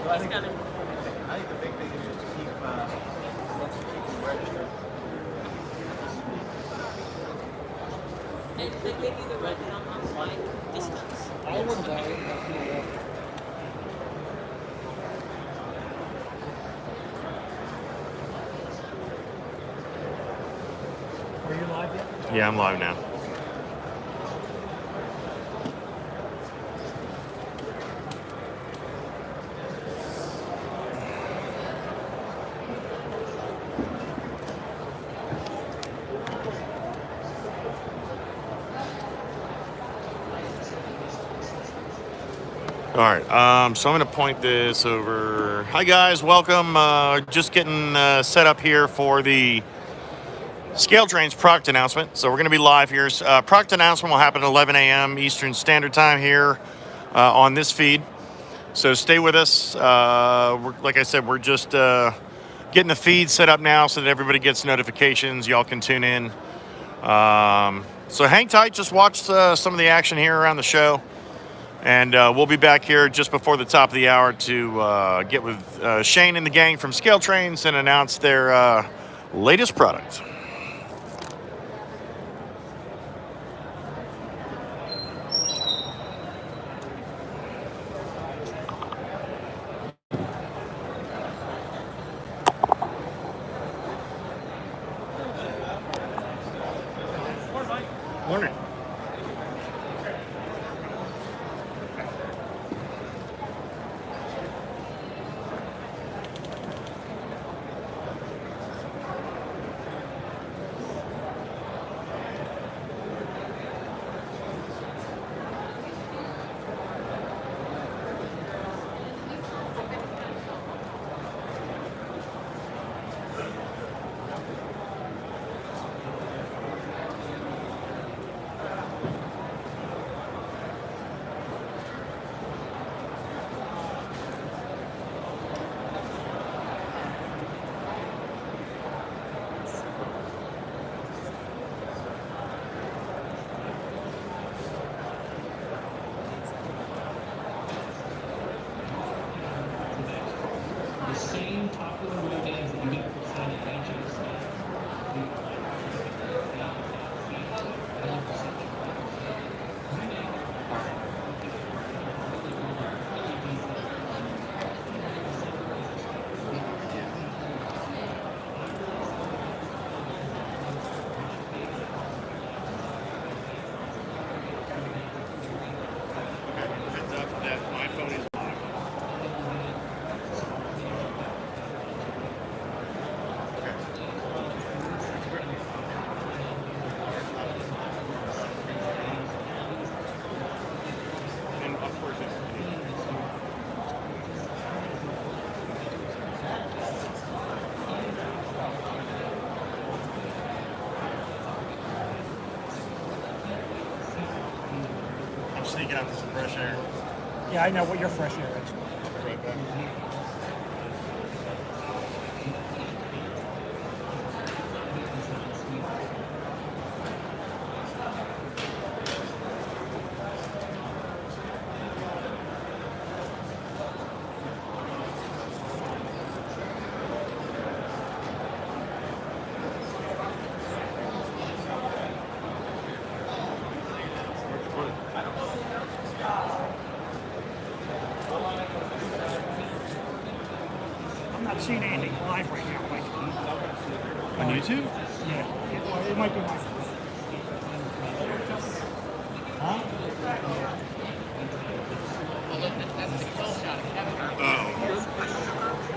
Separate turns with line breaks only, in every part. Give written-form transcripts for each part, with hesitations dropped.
I think the big thing is just to keep them registered.
And they gave you the red on like distance.
I would have got it. Are you live yet?
Yeah, I'm live now. All right, so I'm going to point this over. Hi, guys. Welcome. Just getting set up here for the Scale Trains product announcement. So we're going to be live here. Product announcement will happen at 11 a.m. Eastern Standard Time here on this feed. So stay with us. Like I said, we're just getting the feed set up now so that everybody gets notifications. Y'all can tune in. So hang tight. Just watch some of the action here around the show. And we'll be back here just before the top of the hour to get with Shane and the gang from Scale Trains and announce their latest product. Morning. Sneaking out to some fresh air.
Yeah, I know what your fresh air is.
Right back.
I'm not seeing anything live right now, Mike.
On YouTube?
Yeah, it might be my.
Huh? Oh.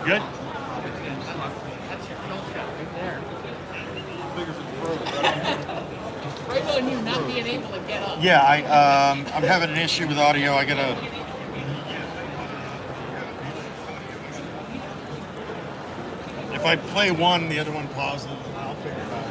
Good?
That's your kill shot right there. Right on you not being able to get up.
Yeah, I'm having an issue with audio. I gotta. If I play one, the other one pauses. I'll figure it out.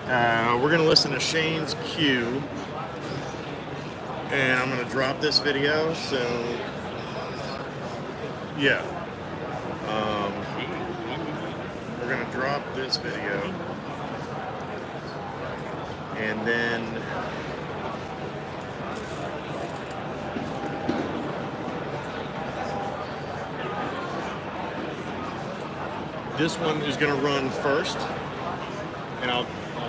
We're going to listen to Shane's cue. And I'm going to drop this video. So, yeah. We're going to drop this video. And then this one is going to run first, and I'll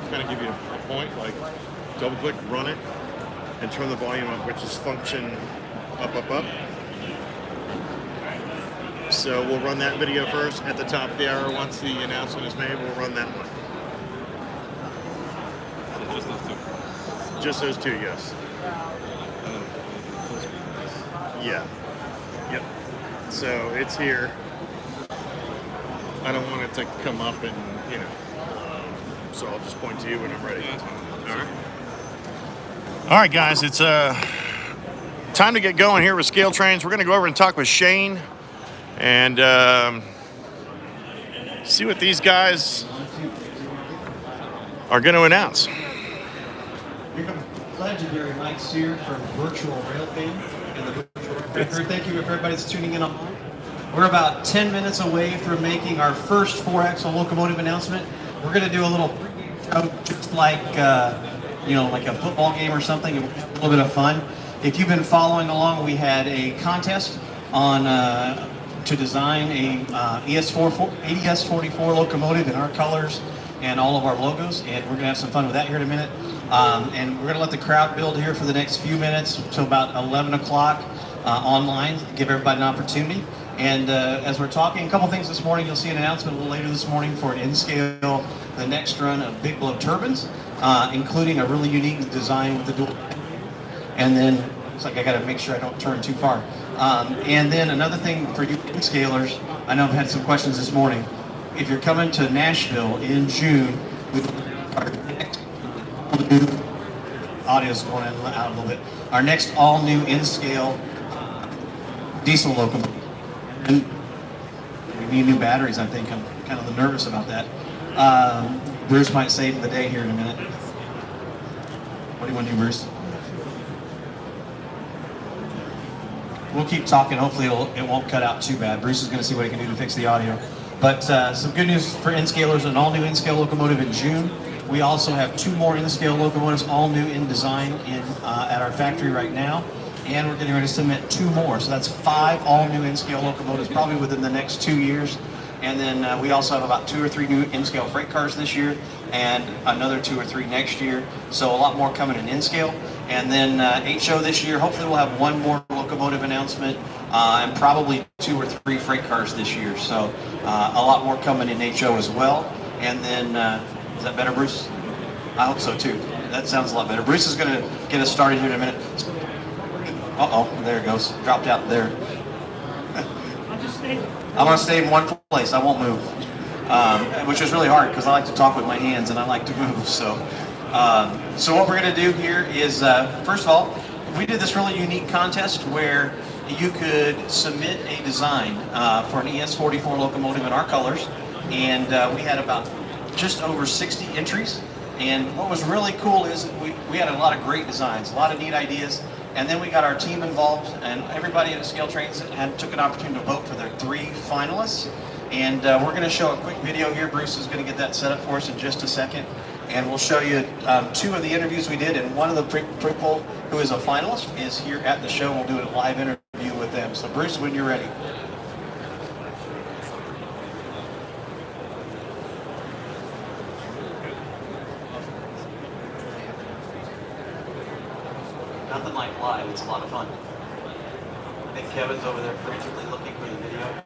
kind of give you a point, like double click, run it, and turn the volume up, which is function up, up, up. So we'll run that video first at the top of the hour. Once the announcement is made, we'll run that one.
So just those two.
Just those two, yes. Yeah. Yep. So it's here. I don't want it to come up and, you know, so I'll just point to you when I'm ready. All right. All right, guys, it's time to get going here with Scale Trains. We're going to go over and talk with Shane and see what these guys are going to announce.
Here comes legendary Mike Sear from Virtual Railfan and the Virtual Railfan crew. Thank you for everybody that's tuning in online. We're about 10 minutes away from making our first 4-axle locomotive announcement. We're going to do a little pregame show, just like you know, like a football game or something, a little bit of fun. If you've been following along, we had a contest on to design a AES-44 locomotive in our colors and all of our logos, and we're going to have some fun with that here in a minute. And we're going to let the crowd build here for the next few minutes until about 11 o'clock online, give everybody an opportunity. And as we're talking, a couple things this morning, you'll see an announcement a little later this morning for an in-scale, the next run of big blow turbines, including a really unique design with the dual. And then, it's like I gotta make sure I don't turn too far. And then another thing for you in-scalers, I know I've had some questions this morning. If you're coming to Nashville in June, our next audio's going in and out a little bit. Our next all-new in-scale diesel locomotive. And we need new batteries, I think. I'm kind of nervous about that. Bruce might save the day here in a minute. What do you want to do, Bruce? We'll keep talking. Hopefully it won't cut out too bad. Bruce is going to see what he can do to fix the audio. But some good news for in-scalers, an all-new in-scale locomotive in June. We also have 2 more in-scale locomotives, all new in design at our factory right now. And we're getting ready to submit 2 more. So that's 5 all-new in-scale locomotives, probably within the next 2 years. And then we also have about 2 or 3 new in-scale freight cars this year, and another 2 or 3 next year. So a lot more coming in in-scale. And then HO this year, hopefully we'll have 1 more locomotive announcement, and probably 2 or 3 freight cars this year. So a lot more coming in HO as well. And then, is that better, Bruce? I hope so too. That sounds a lot better. Bruce is going to get us started here in a minute. Uh-oh, there it goes. Dropped out there. I'm going to stay in one place. I won't move. Which is really hard because I like to talk with my hands and I like to move. So what we're going to do here is, first of all, we did this really unique contest where you could submit a design for an ES-44 locomotive in our colors. And we had about just over 60 entries. And what was really cool is we had a lot of great designs, a lot of neat ideas. And then we got our team involved, and everybody at Scale Trains took an opportunity to vote for their 3 finalists. And we're going to show a quick video here. Bruce is going to get that set up for us in just a second. And we'll show you 2 of the interviews we did, and one of the people who is a finalist is here at the show. We'll do a live interview with them. So Bruce, when you're ready. Nothing like live, it's a lot of fun. I think Kevin's over there frantically looking for the video.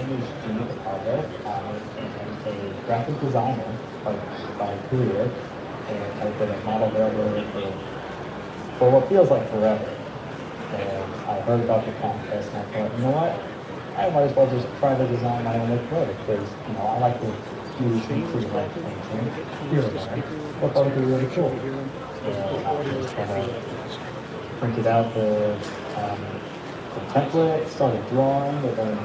name is Steve Aldo. I am a graphic designer by career, and I've been a model railroader for what feels like forever. And I heard about the contest, and I thought, you know what? I might as well just try to design my own locomotive because, I like to do things through like things here and there. I thought it'd be really cool. And I just kind of printed out the template, started drawing, and then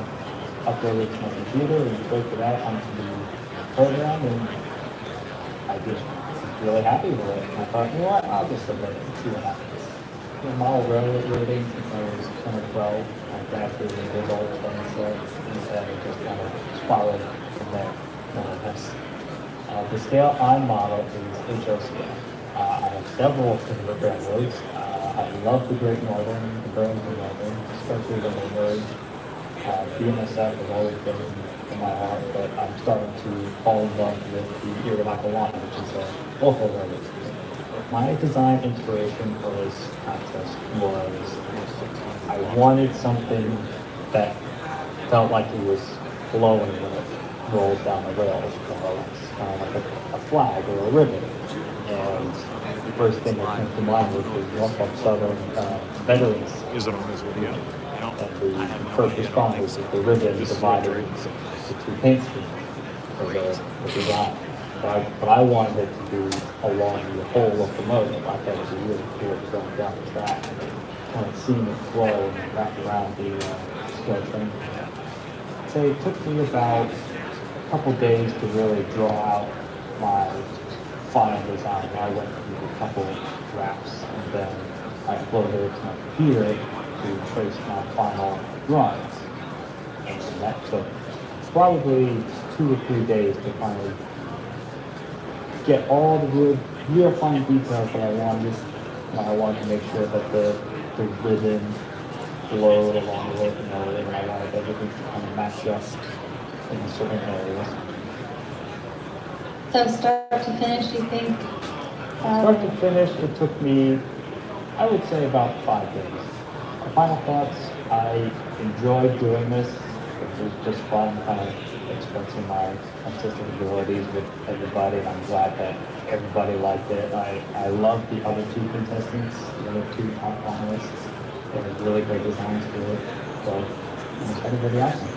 uploaded it to my computer and built it out onto the program, and I just was really happy with it. And I thought, you know what, I'll just submit it and see what happens. Model railroading since I was 10 or 12. I graduated in those old train set, and then it just kind of spiraled from there, more or less. The scale I model is HO scale. I have several favorite railroads. I love the Great Northern, the Burlington Northern, especially when they merge. BNSF has always been in my heart, but I'm starting to fall in love with the Erie Lackawanna, which is a local railroad. My design inspiration for this contest was I wanted something that felt like it was flowing when it rolled down the rails, more or less, kind of like a flag or a ribbon. And the first thing that came to mind was the Norfolk Southern veterans.
Is it on this video?
And the first responders, the ribbon divided into two paint schemes for the design. But I wanted it to be along the whole locomotive. I thought it was really cool going down the track and kind of seeing it flow and wrap around the scale train. So it took me about a couple days to really draw out my final design. I went through a couple drafts and then I uploaded it to my computer to trace my final drawings. And that took probably 2 or 3 days to finally get all the real fine details that I wanted. I wanted to make sure that the ribbon flowed along the locomotive, and I wanted everything to kind of match up in certain areas.
So start to finish, you think?
Start to finish, it took me, I would say, about 5 days. My final thoughts, I enjoyed doing this. It was just fun, kind of expressing my artistic abilities with everybody, and I'm glad that everybody liked it. I love the other 2 contestants, the other 2 top finalists. They had really great designs for it, so I'm excited for the outcome.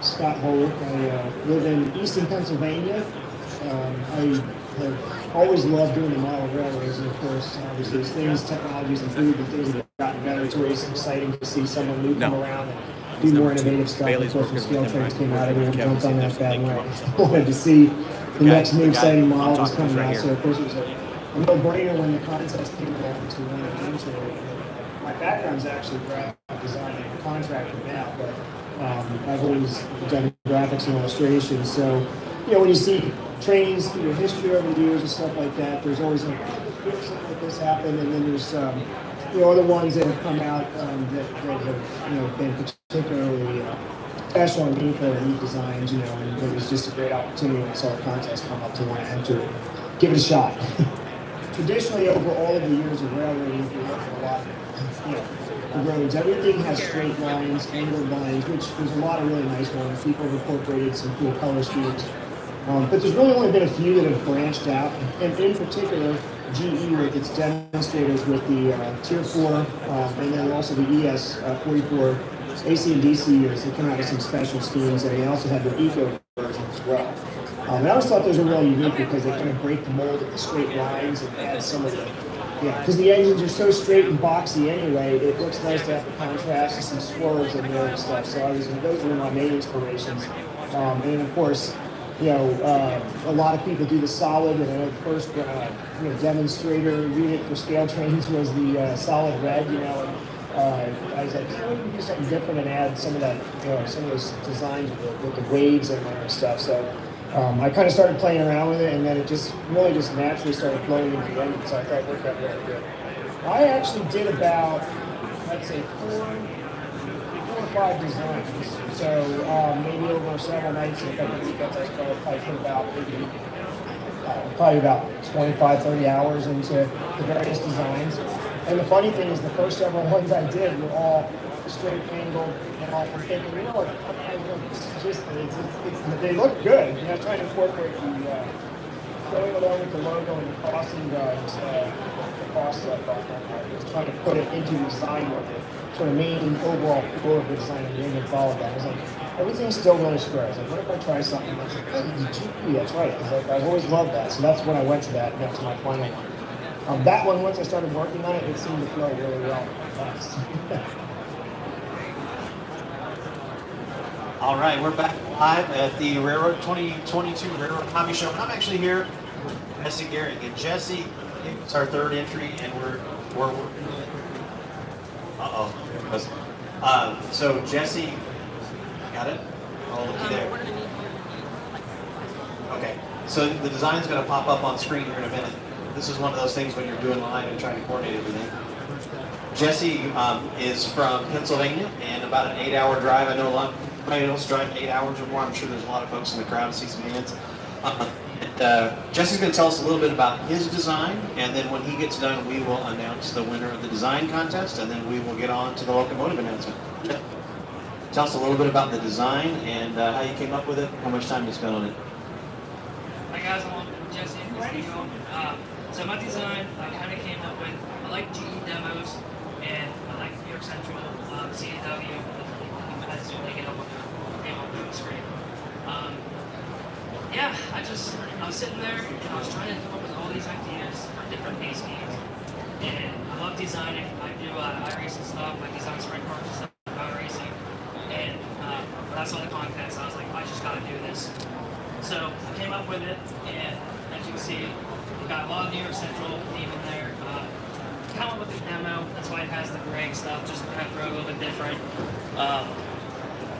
Scott Holwick. I live in Easton, Pennsylvania. I have always loved doing the model railways, and of course, obviously, as things, technologies improved and things have gotten better, it's always exciting to see someone new come around and do more innovative stuff. Of course, when scale trains came out, everyone jumped on that bandwagon. Wanted to see the next new exciting model was coming out, so of course it was a no-brainer when the contest came along to want to enter it. My background's actually graphic design and contractor now, but I've always done graphics and illustration, so when you see trains through history over the years and stuff like that, there's always like, something like this happened, and then there's other ones that have come out that have been particularly special and meaningful and neat designs, and it was just a great opportunity when I saw a contest come up to want to enter it, give it a shot. Traditionally, over all of the years of railroading, if you look at a lot of the roads, everything has straight lines, angled lines, which there's a lot of really nice ones. People have incorporated some cool color schemes. But there's really only been a few that have branched out, and in particular, GE with its demonstrators with the Tier 4, and then also the ES 44 AC and DC units that come out with some special schemes, and they also have their Eco version as well. And I always thought those were really unique because they kind of break the mold of the straight lines and add some of the, because the engines are so straight and boxy anyway, it looks nice to have the contrast and some swirls in there and stuff. So those were my main inspirations. And then of course, a lot of people do the solid, and I know the first demonstrator unit for scale trains was the solid red, and I was like, we can do something different and add some of that, some of those designs with the waves in there and stuff. So I kind of started playing around with it, and then it just really just naturally started flowing into the engine, so I thought it worked out really good. I actually did about, I'd say, 4 or 5 designs. So maybe over several nights and a couple of weekends, I probably put about 25, 30 hours into the various designs. And the funny thing is, the first several ones I did were all straight angled, and all I'm thinking, this is just, they look good. I was trying to incorporate the going along with the logo and the crossing guards, the cross stuff. Just trying to put it into the design work. Sort of main overall flow of the design, and then follow that. I was like, everything's still really square. I was like, what if I try something that's like, oh, GP, that's right. I was like, I've always loved that. So that's when I went to that, and that's my final one. That one, once I started working on it, it seemed to flow really well fast.
All right, we're back live at the Railroad 2022 Railroad Hobby Show. And I'm actually here with Jesse Gehring. And Jesse, it's our third entry, and we're so Jesse, got it? Oh, looky there. Okay, so the design's going to pop up on screen here in a minute. This is one of those things when you're doing live and trying to coordinate everything. Jesse is from Pennsylvania, and about an 8-hour drive. I know a lot of anybody else drive 8 hours or more. I'm sure there's a lot of folks in the crowd. See some hands. Jesse's going to tell us a little bit about his design, and then when he gets done, we will announce the winner of the design contest, and then we will get on to the locomotive announcement. Tell us a little bit about the design and how you came up with it, how much time you spent on it.
Hi guys, I'm Jesse. So my design, I kind of came up with, I like GE demos, and I like New York Central, CW, that's what they get up on the screen. Yeah, I was sitting there, and I was trying to come up with all these ideas for different pace games. And I love designing. I do iRacing stuff, I design sprint cars and stuff, iRacing. And when I saw the contest, I was like, I just gotta do this. So I came up with it, and as you can see, we got a lot of New York Central theme in there. Kind of with the demo, that's why it has the gray stuff, just to kind of throw a little bit different.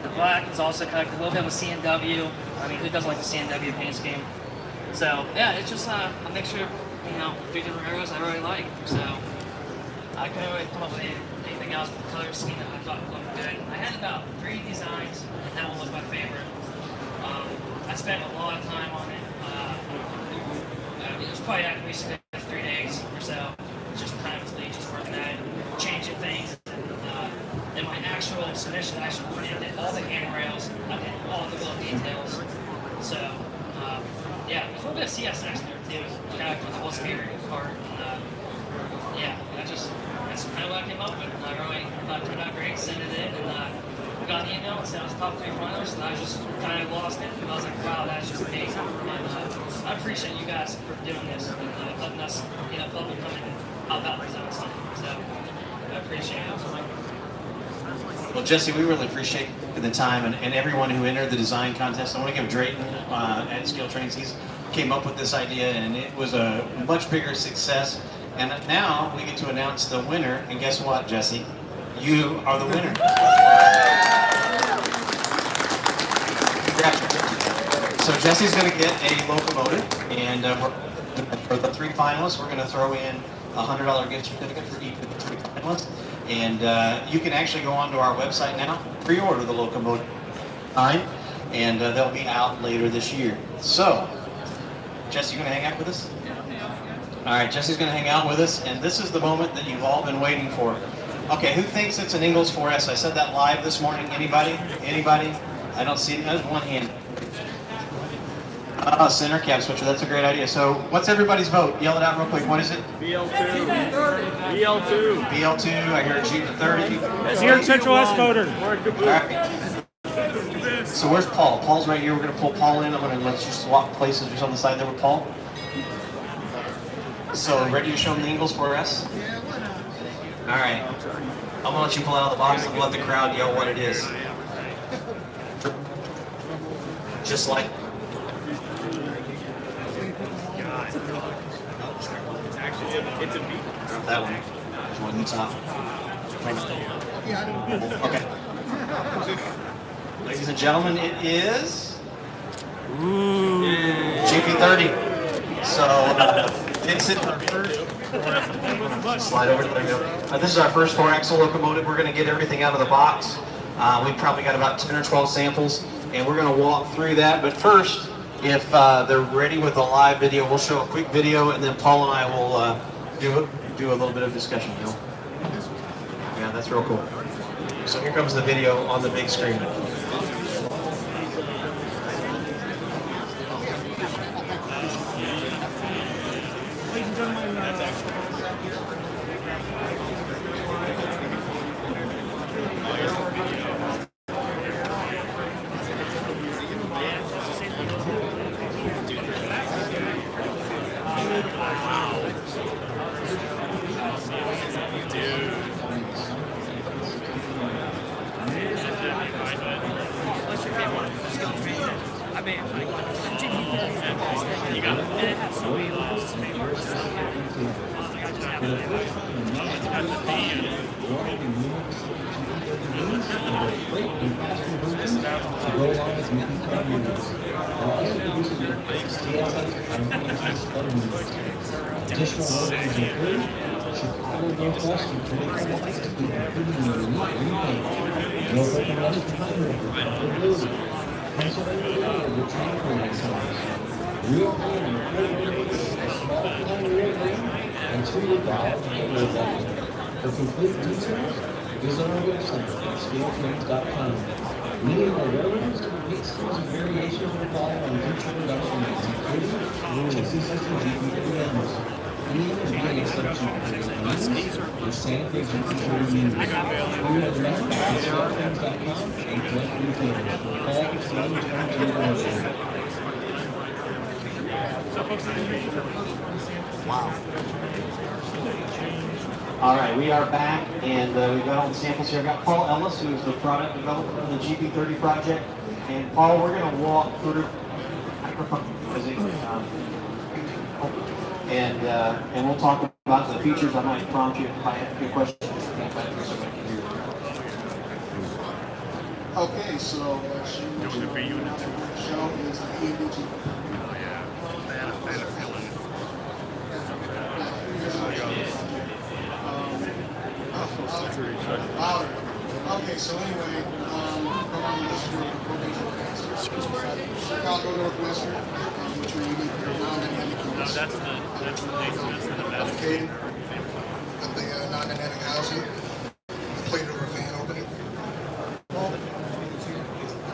The black is also kind of a little bit of a CNW. I mean, who doesn't like the CNW paint scheme? So yeah, it's just a mixture of, 3 different arrows I really like. So I couldn't really come up with anything else with the color scheme that I thought looked good. I had about 3 designs, and that one was my favorite. I spent a lot of time on it. It was probably at least 3 days or so. Just kind of just working at it, changing things. And my actual submission, I actually put in all the handrails, I did all the little details. So, yeah, there's a little bit of CSX there too, kind of for the whole spirit part. Yeah, that's kind of what I came up with. And I really thought it turned out great, sent it in, and I got an email and said I was top 3 finalists, and I just kind of lost it. And I was like, wow, that's just amazing. And I appreciate you guys for doing this and letting us, public come in and help out present something. So, I appreciate it.
Well, Jesse, we really appreciate the time and everyone who entered the design contest. I want to give Drayton at Scale Trains, he came up with this idea, and it was a much bigger success. And now we get to announce the winner, and guess what, Jesse? You are the winner. So Jesse's going to get a locomotive, and for the 3 finalists, we're going to throw in a $100 gift certificate for each of the 3 finalists. And you can actually go onto our website now, pre-order the locomotive time, and they'll be out later this year. So, Jesse, you gonna hang out with us? All right, Jesse's gonna hang out with us, and this is the moment that you've all been waiting for. Okay, who thinks it's an Ingalls 4S? I said that live this morning. Anybody? Anybody? I don't see it. There's one hand. Center cap switcher. That's a great idea. So, what's everybody's vote? Yell it out real quick. What is it?
BL2. BL2.
BL2. I heard G to 30.
New York Central S voter.
All right. So where's Paul? Paul's right here. We're going to pull Paul in. I'm going to let you swap places just on the side there with Paul. So ready to show them the Ingalls 4S? All right. I'm going to let you pull out of the box and let the crowd yell what it is. Just like.
It's a beat.
That one. There's one that's off. Okay. Ladies and gentlemen, it is GP30. So it's in our first. Slide over. There we go. This is our first 4-axle locomotive. We're going to get everything out of the box. We've probably got about 10 or 12 samples, and we're going to walk through that. But first, if they're ready with a live video, we'll show a quick video, and then Paul and I will do do a little bit of discussion, you know? Yeah, that's real cool. So here comes the video on the big screen.
Ladies and gentlemen,
You got it. And it has so many laws.
Real and treated the For complete details, visit our website at scaletrains.com. Many of our railroads make schemes of variations required on future production lines, including chassis system GP3Ms. Even beginning section the Santa Fe GP3 units. We are the map at scaletrains.com and collect retailers. Call 720.
Wow.
All right, we are back, and we've got all the samples here. I've got Paul Ellis, who is the product developer for the GP30 project. And Paul, we're going to walk through microphone, and we'll talk about the features. I might prompt you if I have your questions.
Okay, so show is the EVG. Okay, so anyway, Chicago Northwestern, which are unique here, non-dynamic units.
That's the next
Located with the non-dynamic housing, the plate over fan opening.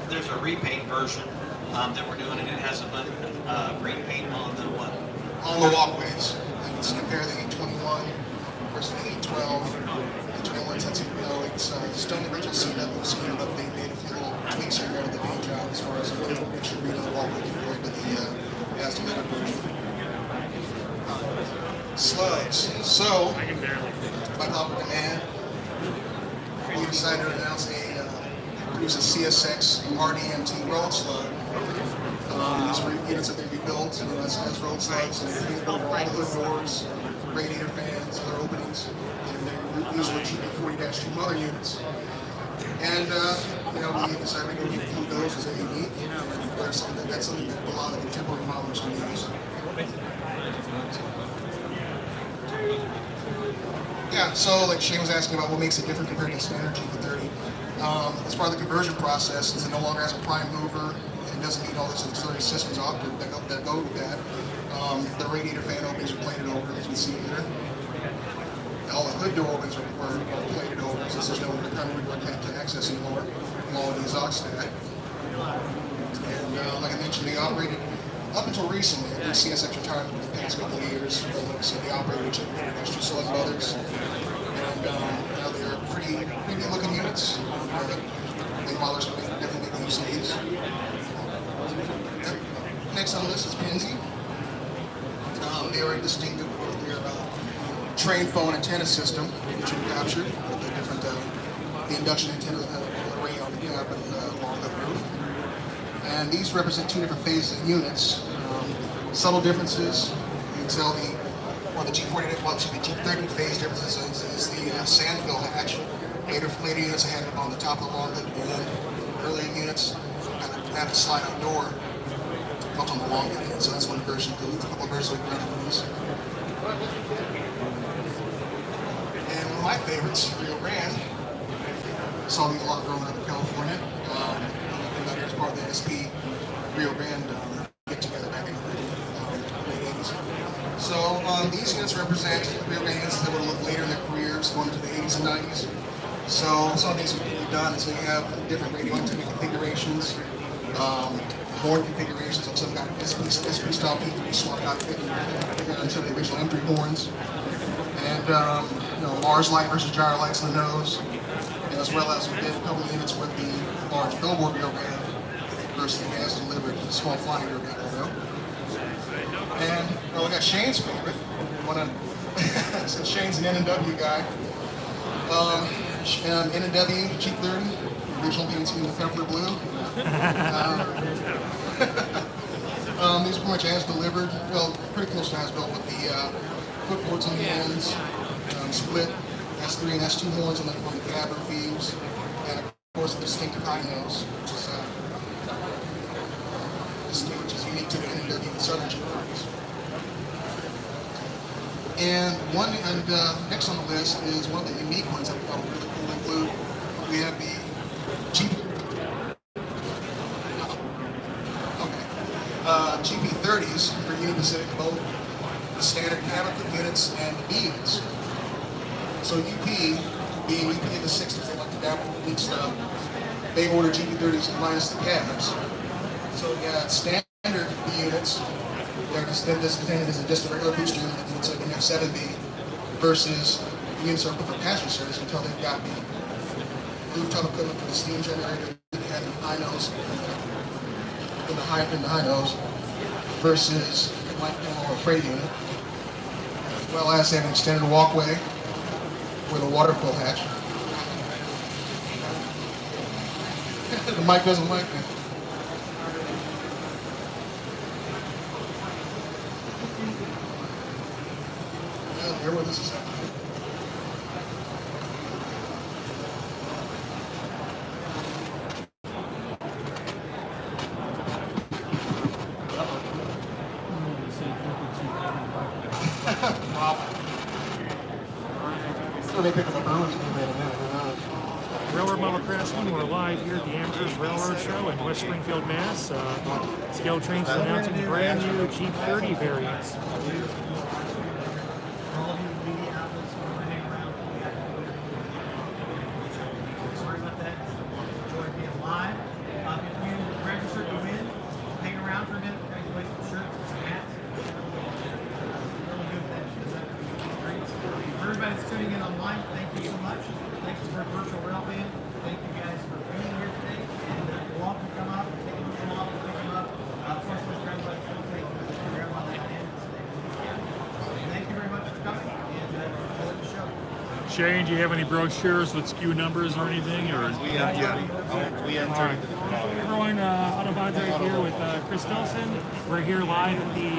There's a repaint version that we're doing, and it has a green paint on the what?
On the walkways. And let's compare the 821 versus the 812. It's Stony Ridge and CW, so they made a few little tweaks here to the paint job as far as it should read on the walkway compared to the as delivered version. Slugs. So, by popular demand, we decided to announce produce a CSX RDMT road slug. These units that they rebuilt as road slugs, and they built all the hood doors, radiator fans, other openings. These were GP40-2 mother units. And, we decided to include those as a unique. That's something that a lot of contemporary modelers can use. Yeah, so like Shane was asking about what makes it different compared to the standard GP30. As part of the conversion process, since it no longer has a prime mover, and it doesn't need all those auxiliary systems that go with that, the radiator fan openings are plated over, as you can see here. All the hood door openings are plated over, since there's no primary door to access anymore, along with the exhaust stack. And like I mentioned, they operated, up until recently, I think CSX retired for the past couple of years, but like I said, they operated with 2 select mothers. And now they're pretty good looking units. I think modelers can definitely make use of these. Next on the list is Penzi. They are distinctive with their train phone antenna system, which we captured with the different the induction antenna array on the cab and along the roof. And these represent 2 different phases of units. Subtle differences. You can tell the G30 phase differences is the sand fill hatch. Later units had it on the top of the long hood band. Earlier units had a slide out door built on the long hood, so that's one version. A couple of versions we run these. And one of my favorites, Rio Grande. Saw these a lot growing up in California. That was part of the SP Rio Grande get together back in the late 80s. So these units represent railbands that would look later in their careers, going into the 80s and 90s. So some of the things we've done is we have different radio antenna configurations, horn configurations. Some got SP style P3 swap out into the original M3 horns, and Mars light versus gyro lights in the nose, and as well as we did a couple of units with the large billboard railband versus the gas delivered small flying railband logo. And we got Shane's favorite. Since Shane's an N&W guy. N&W G30, original being seen in the pepper blue. These are pretty much as delivered. Well, pretty close to as built with the footboards on the ends, split S3 and S2 horns on the gabber thieves, and of course the distinctive high nose, which is unique to the N&W and Southern G30s. And next on the list is one of the unique ones that we thought were really cool to include. We have the GP30s for Union Pacific, both the standard cabin cook units and the B units. So UP, being UP in the 60s, they like to dabble with weak stuff. They order GP30s minus the cabs. So we got standard B units. They're just a regular booster unit. It's like an F7B versus the units that are put for passenger service until they've got the rooftop equipment for the steam generator. They have the high nose in the high nose versus a light panel or a freight unit, as well as they have an extended walkway with a water fill hatch. The mic doesn't like me. Bear with us a second.
Railroad Model Craftsman, we're live here at the Amherst Railroad Show in West Springfield, Mass. Scale Trains is announcing the brand new G30 variants.
Sorry about that. Enjoy being live. If you register to win, hang around for a minute. We're going to play some shirts and some hats. Really good things. Great. For everybody that's tuning in online, thank you so much. Thanks for Virtual Railfan. Thank you guys for being here today. And you're welcome to come up and take a look at them, pick them up. Of course, we're grab by the take grab on that end. Thank you very much for coming. And enjoy the show.
Shane, do you have any brochures with SKU numbers or anything? Or
We entered.
everyone, Autobot right here with Chris Nelson. We're here live at the